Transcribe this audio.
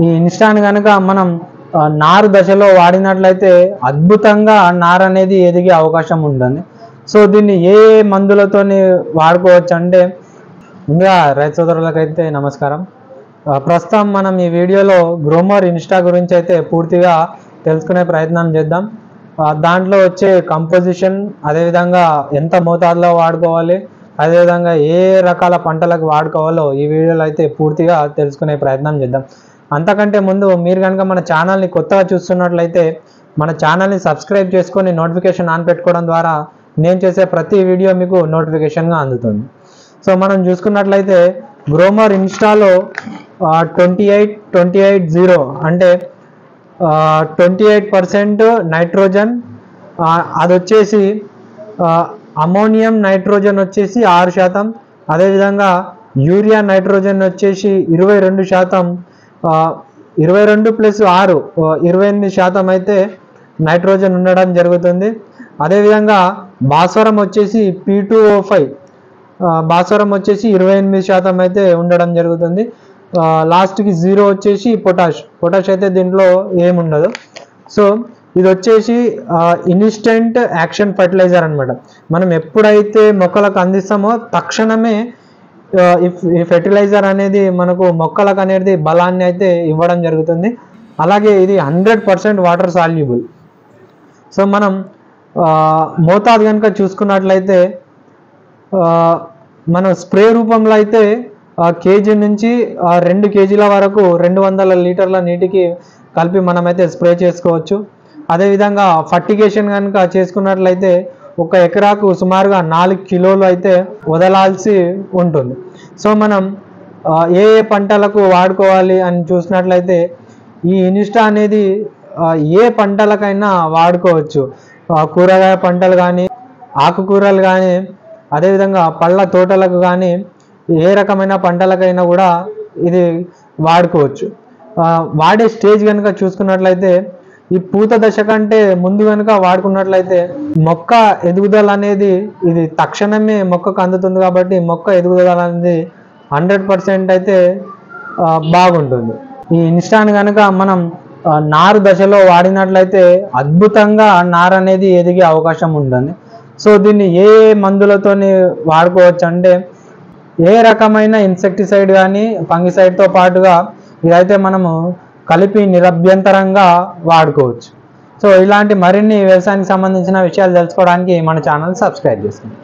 ఈ ఇన్స్టాని కనుక మనం నారు దశలో వాడినట్లయితే అద్భుతంగా నారు అనేది ఎదిగే అవకాశం ఉంటుంది. సో దీన్ని ఏ మందులతోని వాడుకోవచ్చు అంటే, ముందుగా రైతు సోదరులకైతే నమస్కారం. ప్రస్తుతం మనం ఈ వీడియోలో గ్రోమర్ ఇన్స్టా గురించి అయితే పూర్తిగా తెలుసుకునే ప్రయత్నం చేద్దాం. దాంట్లో వచ్చే కంపోజిషన్, అదేవిధంగా ఎంత మోతాదులో వాడుకోవాలి, అదేవిధంగా ఏ రకాల పంటలకు వాడుకోవాలో ఈ వీడియోలో అయితే పూర్తిగా తెలుసుకునే ప్రయత్నం చేద్దాం. అంతకంటే ముందు మీరు కనుక మన ఛానల్ని కొత్తగా చూస్తున్నట్లయితే మన ఛానల్ని సబ్స్క్రైబ్ చేసుకొని నోటిఫికేషన్ ఆన్ పెట్టుకోవడం ద్వారా నేను చేసే ప్రతి వీడియో మీకు నోటిఫికేషన్గా అందుతుంది. సో మనం చూసుకున్నట్లయితే గ్రోమర్ ఇన్స్టాలో 28-28-0 అంటే 28% నైట్రోజన్, అది వచ్చేసి అమోనియం నైట్రోజన్ వచ్చేసి 6%, అదేవిధంగా యూరియా నైట్రోజన్ వచ్చేసి 22%, 22 + 6 28% అయితే నైట్రోజన్ ఉండడం జరుగుతుంది. అదేవిధంగా భాస్వరం వచ్చేసి P2O5, భాస్వరం వచ్చేసి 28% అయితే ఉండడం జరుగుతుంది. లాస్ట్కి 0 వచ్చేసి పొటాష్ అయితే దీంట్లో ఏముండదు. సో ఇది వచ్చేసి ఇన్స్టెంట్ యాక్షన్ ఫర్టిలైజర్ అనమాట. మనం ఎప్పుడైతే మొక్కలకు అందిస్తామో తక్షణమే ఈ ఫెర్టిలైజర్ అనేది మనకు మొక్కలకు అనేది బలాన్ని అయితే ఇవ్వడం జరుగుతుంది. అలాగే ఇది 100% వాటర్ సాల్యుబుల్. సో మనం మోతాదు కనుక చూసుకున్నట్లయితే మనం స్ప్రే రూపంలో అయితే కేజీ నుంచి 2 కేజీల వరకు 200 లీటర్ల నీటికి కలిపి మనమైతే స్ప్రే చేసుకోవచ్చు. అదేవిధంగా ఫర్టిగేషన్ కనుక చేసుకున్నట్లయితే 1 ఎకరాకు సుమారుగా 4 కిలోలు అయితే వదలాల్సి ఉంటుంది. సో మనం ఏ పంటలకు వాడుకోవాలి అని చూసినట్లయితే ఈ ఇన్స్టా అనేది ఏ పంటలకైనా వాడుకోవచ్చు. కూరగాయ పంటలు కానీ, ఆకుకూరలు కానీ, అదేవిధంగా పళ్ళ తోటలకు కానీ, ఏ రకమైన పంటలకైనా కూడా ఇది వాడుకోవచ్చు. వాడే స్టేజ్ కనుక చూసుకున్నట్లయితే ఈ పూత దశ కంటే ముందు కనుక వాడుకున్నట్లయితే మొక్క ఎదుగుదల అనేది ఇది తక్షణమే మొక్కకు అందుతుంది. కాబట్టి మొక్క ఎదుగుదల అనేది 100% అయితే బాగుంటుంది. ఈ ఇన్స్టాని కనుక మనం నారు దశలో వాడినట్లయితే అద్భుతంగా నారు అనేది ఎదిగే అవకాశం ఉంటుంది. సో దీన్ని ఏ మందులతోని వాడుకోవచ్చు అంటే, ఏ రకమైన ఇన్సెక్టిసైడ్ కానీ ఫంగిసైడ్తో పాటుగా ఇదైతే మనము కలిపి నిరభ్యంతరంగా వాడుకోవచ్చు. సో ఇలాంటి మరిన్ని వ్యవసాయానికి సంబంధించిన విషయాలు తెలుసుకోవడానికి మన ఛానల్ సబ్స్క్రైబ్ చేసుకోండి.